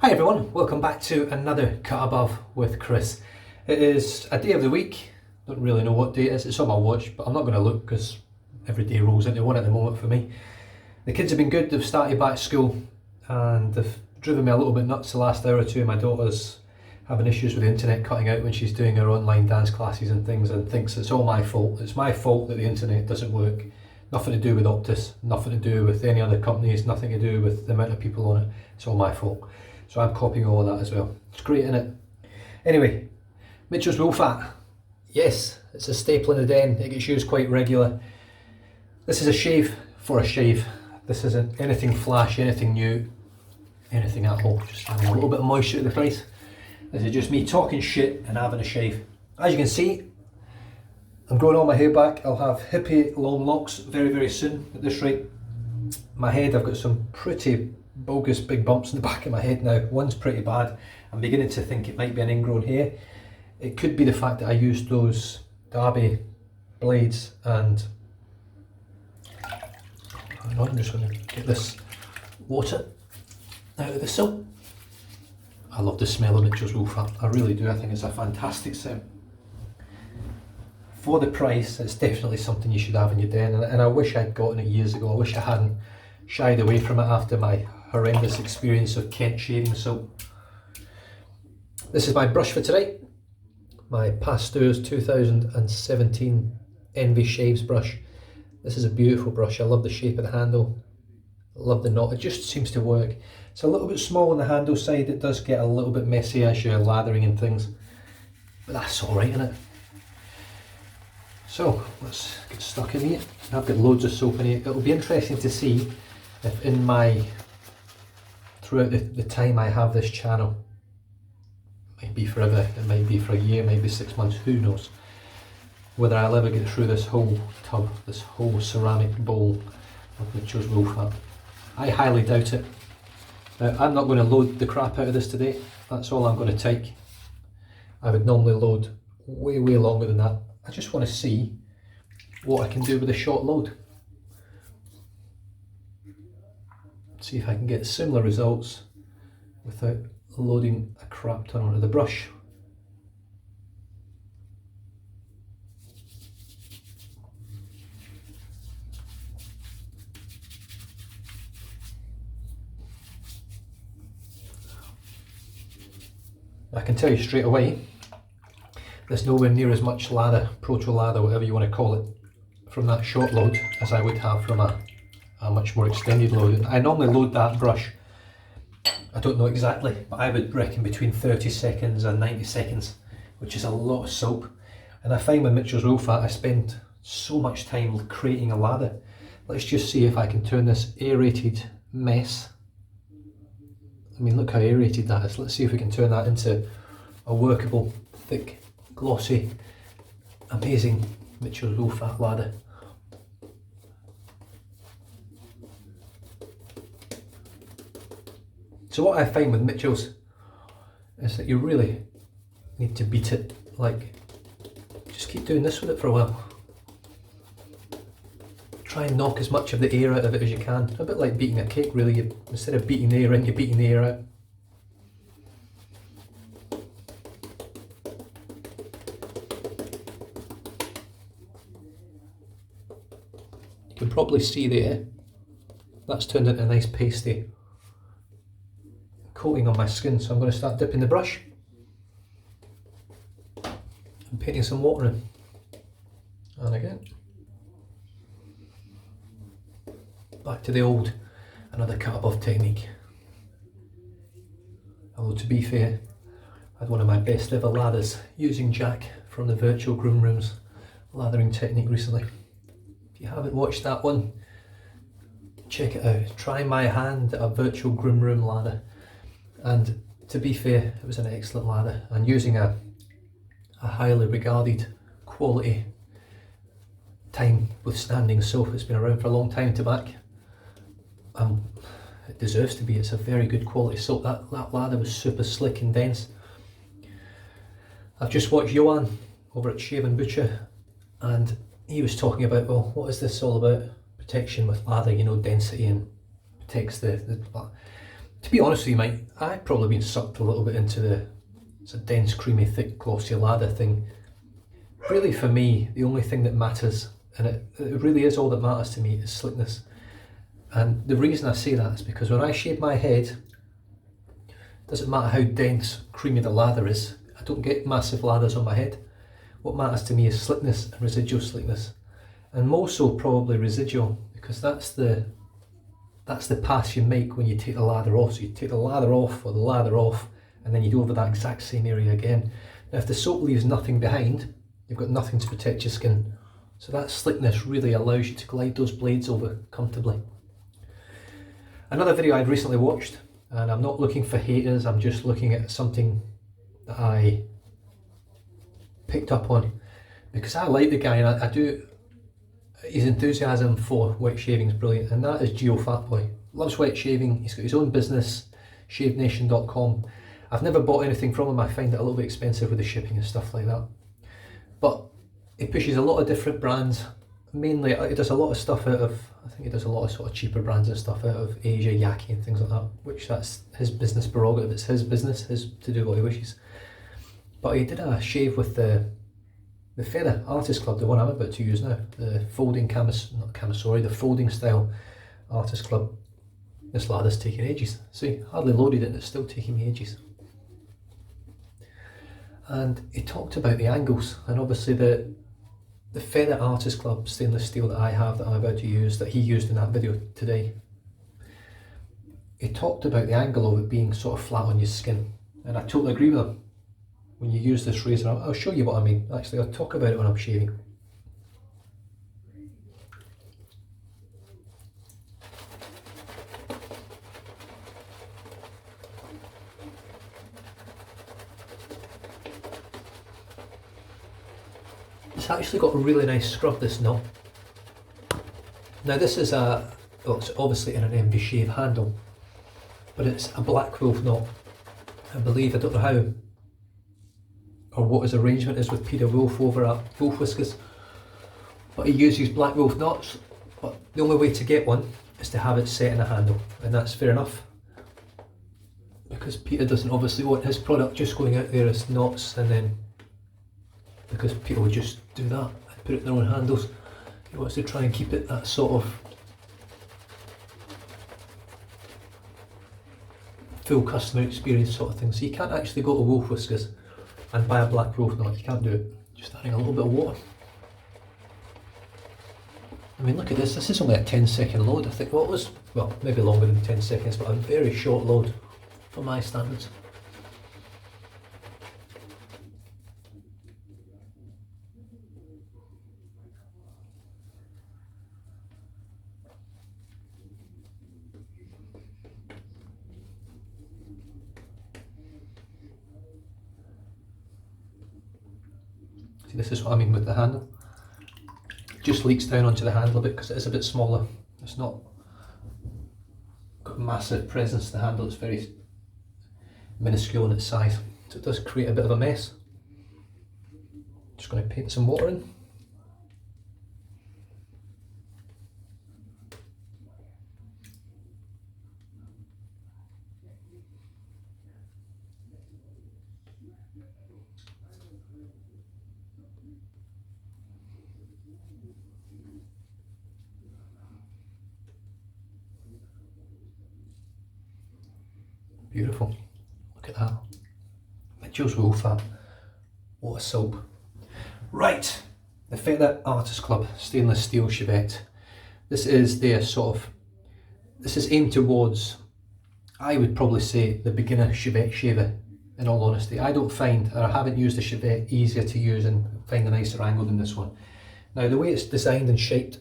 Hi everyone, welcome back to another Cut Above with Chris. It is a day of the week, don't really know what day it is, it's on my watch, but I'm not going to look because every day rolls into one at the moment for me. The kids have been good, they've started back school and they've driven me a little bit nuts the last hour or two. My daughter's having issues with the internet cutting out when she's doing her online dance classes and things and thinks it's all my fault. It's my fault that the internet doesn't work. Nothing to do with Optus, nothing to do with any other companies, nothing to do with the amount of people on it. It's all my fault. So I'm copying all of that as well. It's great, isn't it? Anyway, Mitchells WoolFat. Yes, it's a staple in the den. It gets used quite regular. This is a shave for a shave. This isn't anything flashy, anything new, anything at all. Just having a little bit of moisture at the face. This is just me talking shit and having a shave. As you can see, I'm growing all my hair back. I'll have hippie long locks very, very soon at this rate. My head, I've got some pretty bogus big bumps in the back of my head now. One's pretty bad. I'm beginning to think it might be an ingrown hair. It could be the fact that I used those Derby blades and I'm just going to get this water out of the sill. I love the smell of Mitchells WoolFat. I really do. I think it's a fantastic scent. For the price, it's definitely something you should have in your den, and I wish I'd gotten it years ago. I wish I hadn't shied away from it after my horrendous experience of Kent shaving soap. This is my brush for today, my Pasteur's 2017 Envy Shaves brush. This is a beautiful brush. I love the shape of the handle, I love the knot, it just seems to work. It's a little bit small on the handle side, it does get a little bit messy as you're lathering and things, but that's alright, isn't it? So let's get stuck in here. I've got loads of soap in here. It'll be interesting to see if in my throughout the time I have this channel, it might be forever, it might be for a year, maybe 6 months, who knows, whether I'll ever get through this whole tub, this whole ceramic bowl of Mitchells WoolFat. I highly doubt it. I'm not going to load the crap out of this today, that's all I'm going to take. I would normally load way longer than that. I just want to see what I can do with a short load. See if I can get similar results without loading a crap ton onto the brush. I can tell you straight away, there's nowhere near as much lather, proto lather, whatever you want to call it, from that short load as I would have from a much more extended load. I normally load that brush, I don't know exactly, but I would reckon between 30 seconds and 90 seconds, which is a lot of soap. And I find with Mitchells WoolFat I spend so much time creating a lather. Let's just see if I can turn this aerated mess, I mean look how aerated that is, let's see if we can turn that into a workable, thick, glossy, amazing Mitchells WoolFat lather. So what I find with Mitchells is that you really need to beat it, like just keep doing this with it for a while. Try and knock as much of the air out of it as you can. A bit like beating a cake really, instead of beating the air in, you're beating the air out. You can probably see there, that's turned into a nice pasty coating on my skin, so I'm going to start dipping the brush and painting some water in. And again, back to the old, another cut above technique. Although to be fair, I had one of my best ever lathers using Jack from the Virtual Groom Room's lathering technique recently. If you haven't watched that one, check it out. Try my hand at a Virtual Groom Room lather. And to be fair, it was an excellent lather, and using a highly regarded quality time withstanding soap that's been around for a long time to back, it deserves to be. It's a very good quality soap. That lather was super slick and dense. I've just watched Johan over at Shave and Butcher, and he was talking about, well, what is this all about? Protection with lather, you know, density, and protects the To be honest with you, mate, I've probably been sucked a little bit into the dense, creamy, thick, glossy lather thing. Really, for me, the only thing that matters, and it really is all that matters to me, is slickness. And the reason I say that is because when I shave my head, it doesn't matter how dense, creamy the lather is, I don't get massive lathers on my head. What matters to me is slickness and residual slickness. And more so probably residual, because that's the pass you make when you take the lather off. So you take the lather off or the lather off, and then you go over that exact same area again. Now if the soap leaves nothing behind, you've got nothing to protect your skin. So that slickness really allows you to glide those blades over comfortably. Another video I'd recently watched, and I'm not looking for haters, I'm just looking at something that I picked up on, because I like the guy, and I do. His enthusiasm for wet shaving is brilliant, and that is WoolFat. Loves wet shaving. He's got his own business, shavenation.com. I've never bought anything from him. I find it a little bit expensive with the shipping and stuff like that. But he pushes a lot of different brands. Mainly, he does a lot of stuff out of, I think he does a lot of sort of cheaper brands and stuff out of Asia, Yaki and things like that, which that's his business prerogative. It's his business, his to do what he wishes. But he did a shave with the Feather Artist Club, the one I'm about to use now, the folding the folding style Artist Club. This lather's taking ages. See, hardly loaded it and it's still taking me ages. And he talked about the angles, and obviously the Feather Artist Club stainless steel that I have, that I'm about to use, that he used in that video today, he talked about the angle of it being sort of flat on your skin, and I totally agree with him. When you use this razor, I'll show you what I mean. Actually, I'll talk about it when I'm shaving. It's actually got a really nice scrub, this knob. Now this is well, it's obviously in an envy shave handle, but it's a Black Wolf knob. I believe, I don't know how or what his arrangement is with Peter Wolf over at Wolf Whiskers, but he uses Black Wolf knots, but the only way to get one is to have it set in a handle, and that's fair enough, because Peter doesn't obviously want his product just going out there as knots, and then because people would just do that and put it in their own handles, he wants to try and keep it that sort of full customer experience sort of thing. So you can't actually go to Wolf Whiskers and buy a Black Wolf knot, you can't do it. Just adding a little bit of water. I mean, look at this, this is only a 10-second load. I think, well, maybe longer than 10 seconds, but a very short load for my standards. See, this is what I mean with the handle. It just leaks down onto the handle a bit because it is a bit smaller. It's not got massive presence. The handle is very minuscule in its size, so it does create a bit of a mess. Just going to paint some water in. Beautiful. Look at that. Mitchells WoolFat. What a soap. Right, the Feather Artist Club stainless steel shavette. This is their sort of, this is aimed towards, I would probably say, the beginner shavette shaver, in all honesty. I don't find, or I haven't used a shavette easier to use and find a nicer angle than this one. Now the way it's designed and shaped,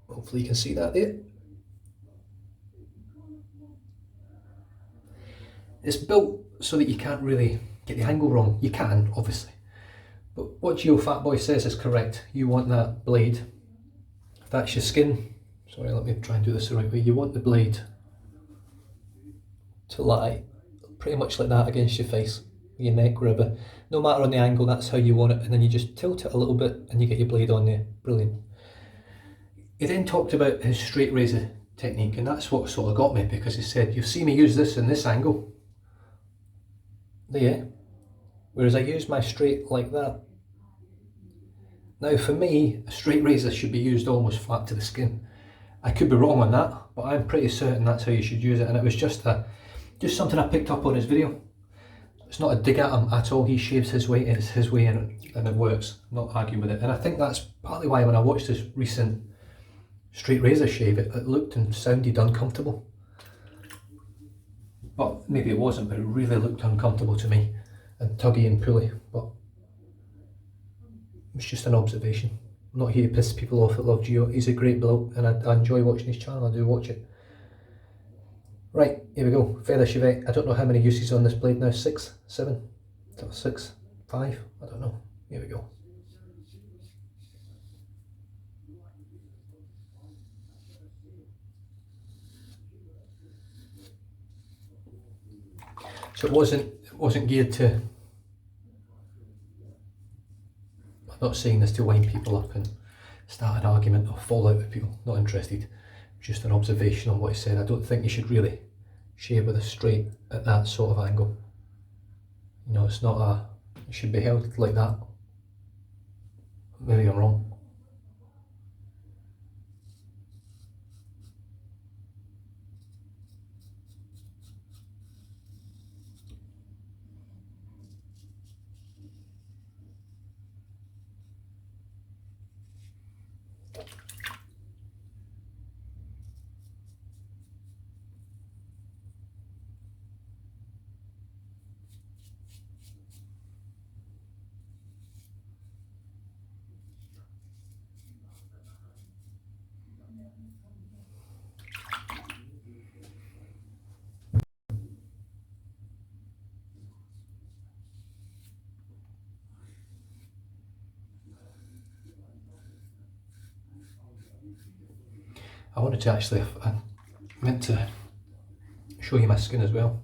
hopefully you can see that there. It's built so that you can't really get the angle wrong. You can, obviously. But what WoolFat says is correct. You want that blade, if that's your skin, sorry, let me try and do this the right way. You want the blade to lie pretty much like that against your face, your neck, wherever. No matter on the angle, that's how you want it. And then you just tilt it a little bit and you get your blade on there. Brilliant. He then talked about his straight razor technique, and that's what sort of got me, because he said, you've seen me use this in this angle there, whereas I use my straight like that. Now for me, a straight razor should be used almost flat to the skin. I could be wrong on that, but I'm pretty certain that's how you should use it, and it was just something I picked up on his video. It's not a dig at him at all. He shaves his way, it's his way, and it works. I'm not arguing with it. And I think that's partly why when I watched this recent straight razor shave, it looked and sounded uncomfortable. But maybe it wasn't, but it really looked uncomfortable to me, and tuggy and pulley. But it's just an observation. I'm not here to piss people off that love Gio. He's a great bloke, and I enjoy watching his channel. I do watch it. Right, here we go. Feather shavette. I don't know how many uses on this blade now. 6, 7, 6, 5. I don't know. Here we go. So it wasn't geared to. I'm not saying this to wind people up and start an argument or fall out with people. Not interested. Just an observation on what he said. I don't think you should really shave with a straight at that sort of angle. You know, it's not it should be held like that. Maybe I'm wrong. I wanted to actually, I meant to show you my skin as well.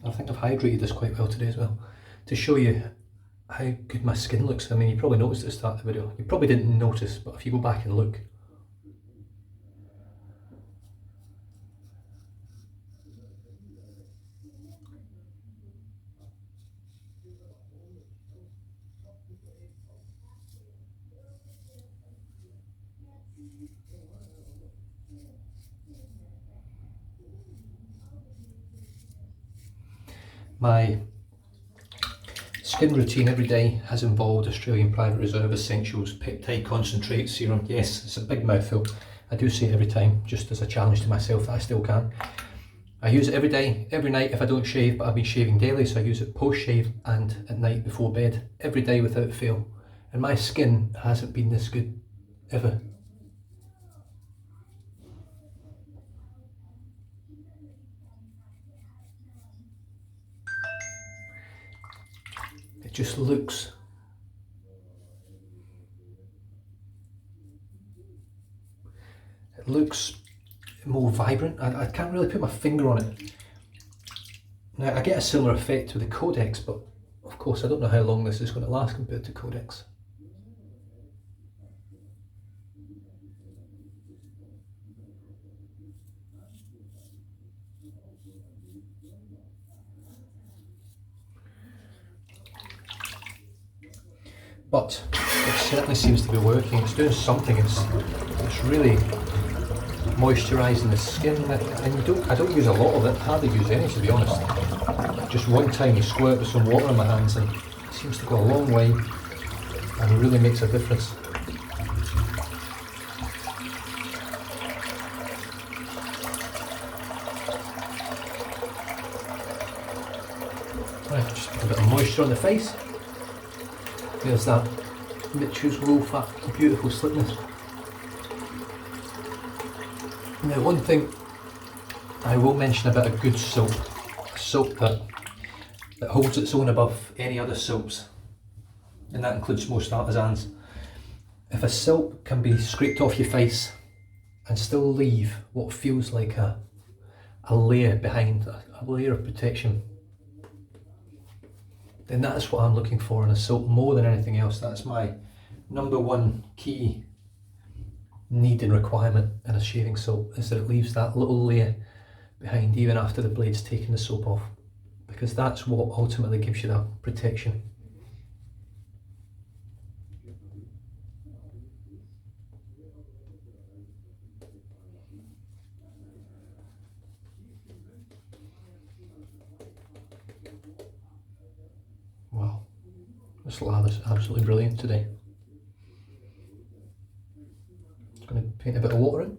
I think I've hydrated this quite well today as well, to show you how good my skin looks. I mean, you probably noticed at the start of the video. You probably didn't notice, but if you go back and look, my skin routine every day has involved Australian Private Reserve Essentials Peptide Concentrate Serum. Yes, it's a big mouthful. I do say it every time, just as a challenge to myself that I still can. I use it every day, every night if I don't shave, but I've been shaving daily, so I use it post-shave and at night before bed, every day without fail. And my skin hasn't been this good, ever. It just looks more vibrant. I can't really put my finger on it. Now I get a similar effect with the Codex, but of course I don't know how long this is going to last compared to Codex. But it certainly seems to be working. It's doing something. It's really moisturising the skin, and I don't use a lot of it. Hardly use any, to be honest. Just one tiny squirt with some water in my hands, and it seems to go a long way, and it really makes a difference. Right, just put a bit of moisture on the face. There's that Mitchells WoolFat beautiful slickness. Now, one thing I will mention about a good soap, a soap that holds its own above any other soaps, and that includes most artisans. If a soap can be scraped off your face and still leave what feels like a layer behind, a layer of protection, then that's what I'm looking for in a soap more than anything else. That's my number one key need and requirement in a shaving soap is that it leaves that little layer behind even after the blade's taken the soap off, because that's what ultimately gives you that protection. Wow, this lather's absolutely brilliant today. Just going to paint a bit of water in.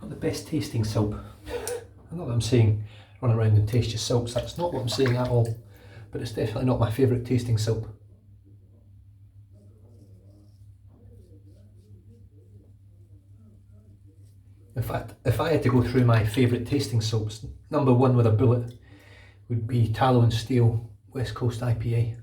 Not the best tasting soap. Not that I'm saying run around and taste your soaps, that's not what I'm saying at all, but it's definitely not my favourite tasting soap. In fact, if I had to go through my favourite tasting soaps, number one with a bullet would be Tallow and Steel West Coast IPA.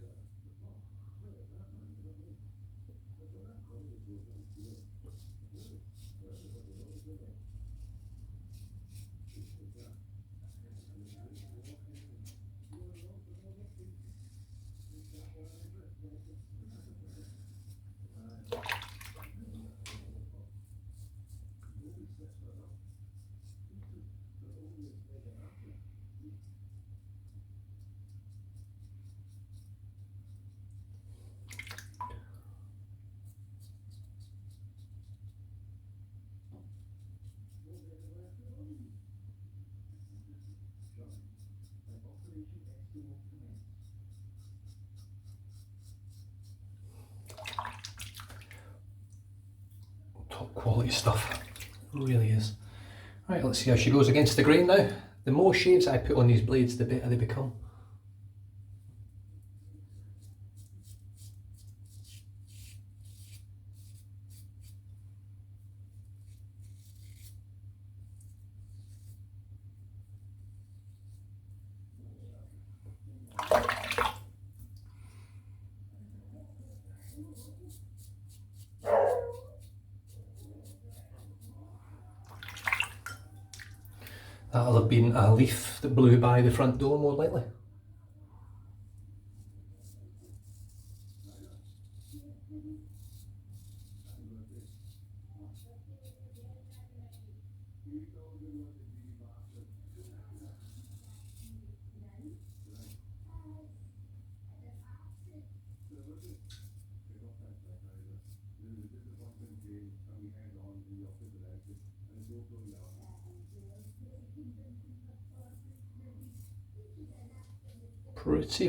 Top quality stuff, it really is. Right, let's see how she goes against the grain now. The more shaves I put on these blades, the better they become. That'll have been a leaf that blew by the front door, more likely.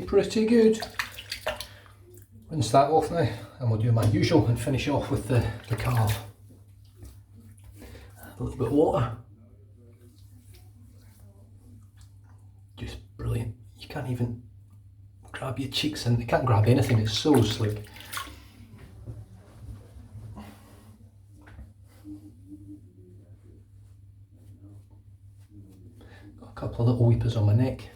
Pretty good. Rinse that off now, and we'll do my usual and finish off with the carve. A little bit of water. Just brilliant. You can't even grab your cheeks, and you can't grab anything, it's so slick. Got a couple of little weepers on my neck.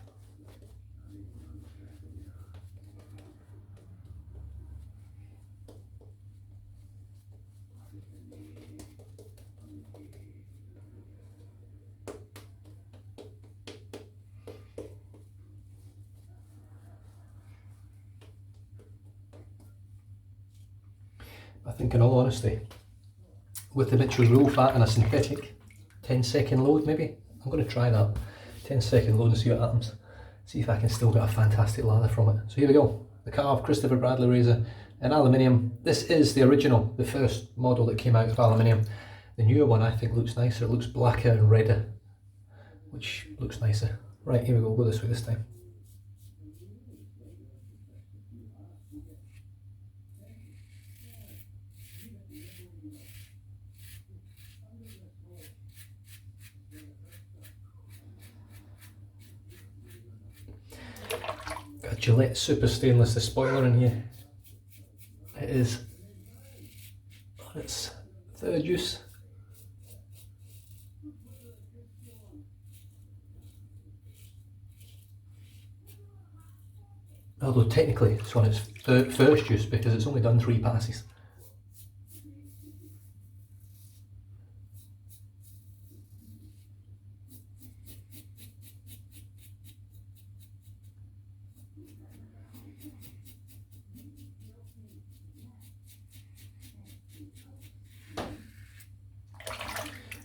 I think in all honesty, with the Mitchells WoolFat and a synthetic 10-second load maybe, I'm going to try that 10-second load and see what happens. See if I can still get a fantastic lather from it. So here we go, the carved Christopher Bradley razor in aluminium. This is the original, the first model that came out of aluminium. The newer one I think looks nicer, it looks blacker and redder, which looks nicer. Right, here we go, we'll go this way this time. Got a Gillette Super Stainless, the spoiler in here. It is on its third use. Although technically it's on its first use because it's only done 3 passes.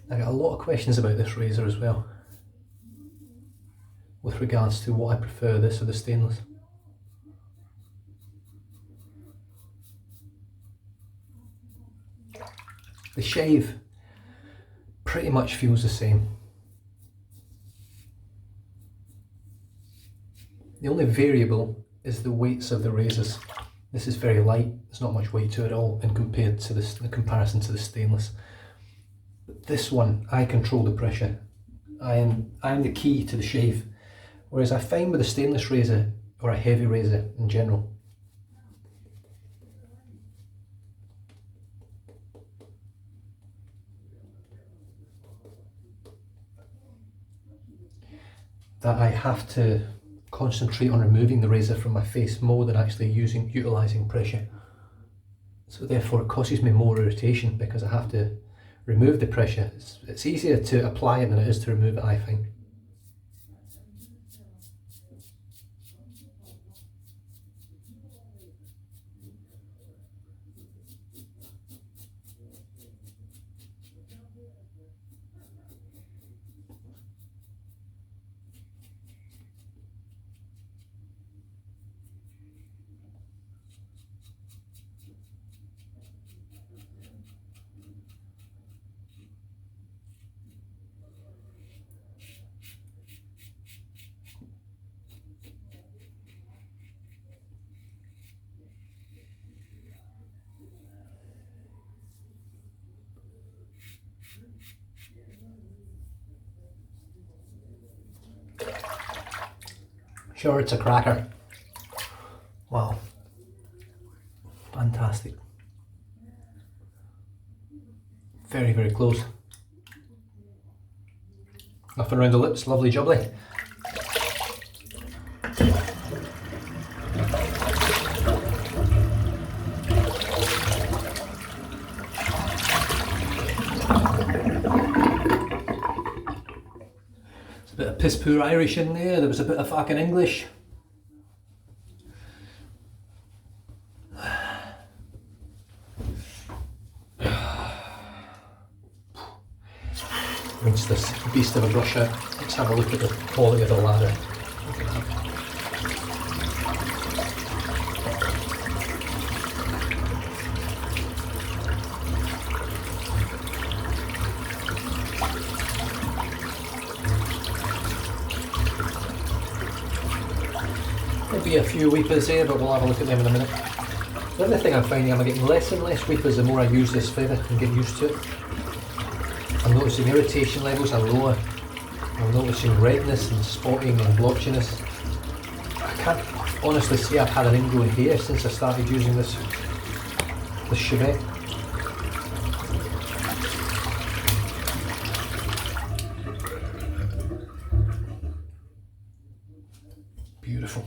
I got a lot of questions about this razor as well, with regards to what I prefer, this or the stainless. The shave pretty much feels the same. The only variable is the weights of the razors. This is very light, there's not much weight to it at all in comparison to the stainless. But this one, I control the pressure. I am the key to the shave. Whereas I find with a stainless razor, or a heavy razor in general, that I have to concentrate on removing the razor from my face more than actually utilising pressure. So therefore it causes me more irritation because I have to remove the pressure. It's easier to apply it than it is to remove it, I think. Sure, it's a cracker. Wow. Fantastic. Very, very close. Nothing around the lips, lovely jubbly. There's a bit of piss poor Irish in there was a bit of fucking English. Rinse this beast of a brush out. Let's have a look at the quality of the lather. Look at that. There'll be a few weepers here, but we'll have a look at them in a minute. The other thing I'm finding, I'm getting less and less weepers the more I use this feather and get used to it. I'm noticing irritation levels are lower. I'm noticing redness and spotting and blotchiness. I can't honestly say I've had an ingrown hair since I started using this shavette. Beautiful.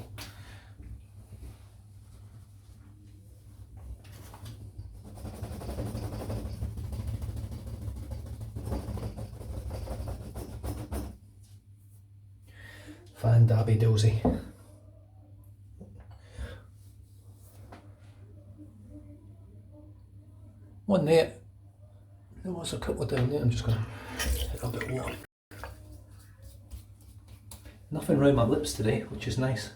Fan dabby dozy. One there. There was a couple down there. I'm just going to hit a bit more. Nothing around my lips today, which is nice.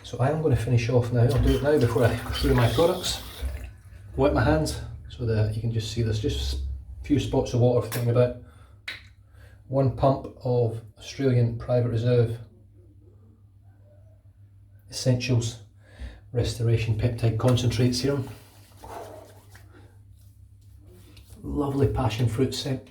So I am going to finish off now. I'll do it now before I go through my products. Wet my hands so that you can just see there's just a few spots of water floating about. One pump of Australian Private Reserve Essentials Restoration Peptide Concentrate Serum. Lovely passion fruit scent.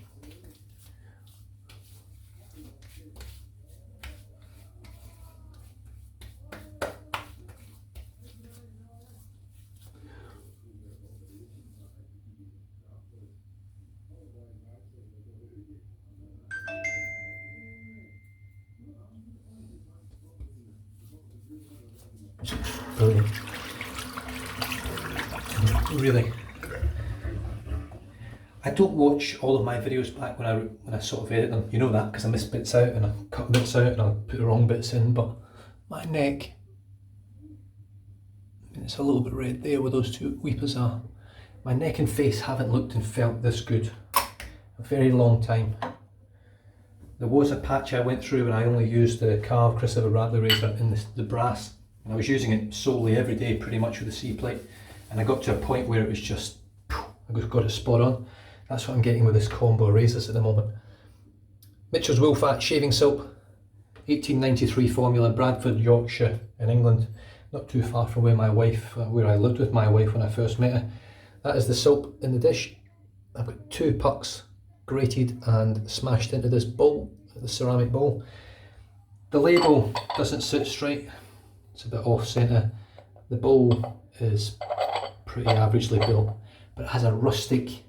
Brilliant. Really. I don't watch all of my videos back when I sort of edit them. You know that because I miss bits out and I cut bits out and I put the wrong bits in. But my neck, it's a little bit red there where those two weepers are. My neck and face haven't looked and felt this good. a very long time. There was a patch I went through when I only used the carved Christopher Bradley razor in the brass, and I was using it solely every day pretty much with the C-plate, and I got to a point where it was just, I just got it spot on. That's what I'm getting with this combo of razors at the moment. Mitchells WoolFat shaving soap, 1893 formula, Bradford, Yorkshire in England, not too far from where I lived with my wife when I first met her. That is the soap in the dish. I've got 2 pucks grated and smashed into this bowl, the ceramic bowl. The label doesn't sit straight, it's a bit off centre. The bowl is pretty averagely built, but it has a rustic,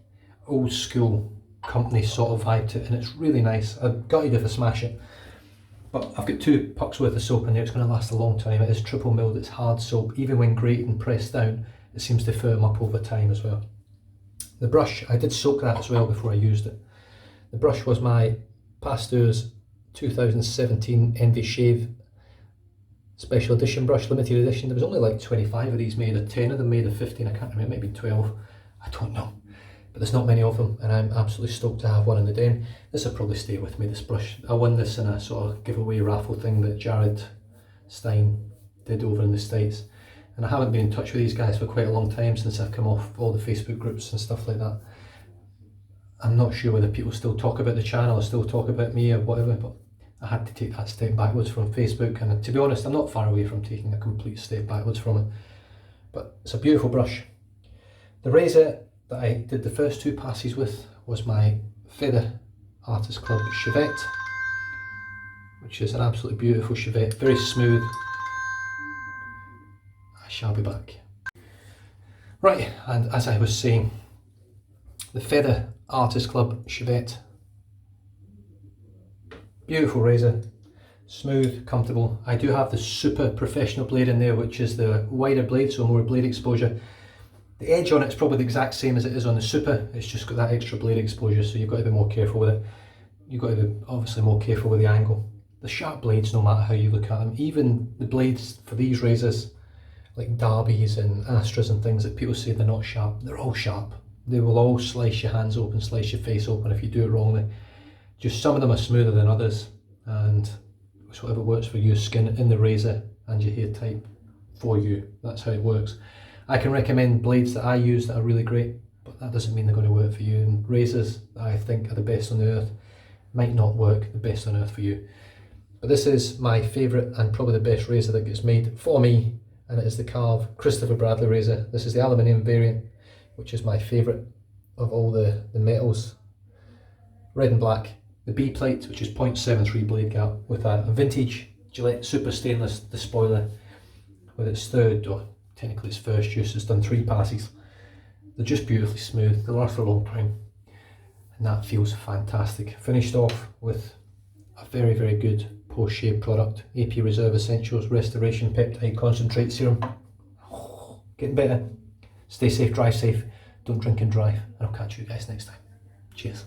old school company sort of vibe to it, and it's really nice. I've gutted if I smash it, but I've got 2 pucks worth of soap in there. It's going to last a long time. It is triple milled, it's hard soap. Even when grated and pressed down, it seems to firm up over time as well. The brush, I did soak that as well before I used it. The brush was my Pasteur's 2017 Envy Shave special edition brush, limited edition. There was only like 25 of these made, or 10 of them made, or 15, I can't remember, maybe 12, I don't know. But there's not many of them, and I'm absolutely stoked to have one in the den. This will probably stay with me, this brush. I won this in a sort of giveaway raffle thing that Jared Stein did over in the States. And I haven't been in touch with these guys for quite a long time, since I've come off all the Facebook groups and stuff like that. I'm not sure whether people still talk about the channel or still talk about me or whatever, but I had to take that step backwards from Facebook, and to be honest, I'm not far away from taking a complete step backwards from it. But it's a beautiful brush. The razor that I did the first 2 passes with was my Feather Artist Club Shavette, which is an absolutely beautiful shavette, very smooth. I shall be back. Right, and as I was saying, the Feather Artist Club Shavette. Beautiful razor, smooth, comfortable. I do have the super professional blade in there, which is the wider blade, so more blade exposure. The edge on it is probably the exact same as it is on the super, it's just got that extra blade exposure, so you've got to be more careful with it. You've got to be obviously more careful with the angle. The sharp blades, no matter how you look at them, even the blades for these razors, like Derbies and Astras and things that people say they're not sharp, they're all sharp. They will all slice your hands open, slice your face open if you do it wrongly. Just some of them are smoother than others, and it's whatever works for your skin in the razor and your hair type for you. That's how it works. I can recommend blades that I use that are really great, but that doesn't mean they're going to work for you. And razors that I think are the best on the earth might not work the best on earth for you. But this is my favourite and probably the best razor that gets made for me, and it is the carved Christopher Bradley razor. This is the aluminium variant, which is my favourite of all the metals. Red and black. The B plate, which is 0.73 blade gap, with a vintage Gillette Super Stainless despoiler with its third, or technically its first use. It's done 3 passes. They're just beautifully smooth, they last for a long time, and that feels fantastic. Finished off with a very, very good post-shave product, AP Reserve Essentials Restoration Peptide Concentrate Serum. Getting better. Stay safe, drive safe, don't drink and drive, and I'll catch you guys next time. Cheers.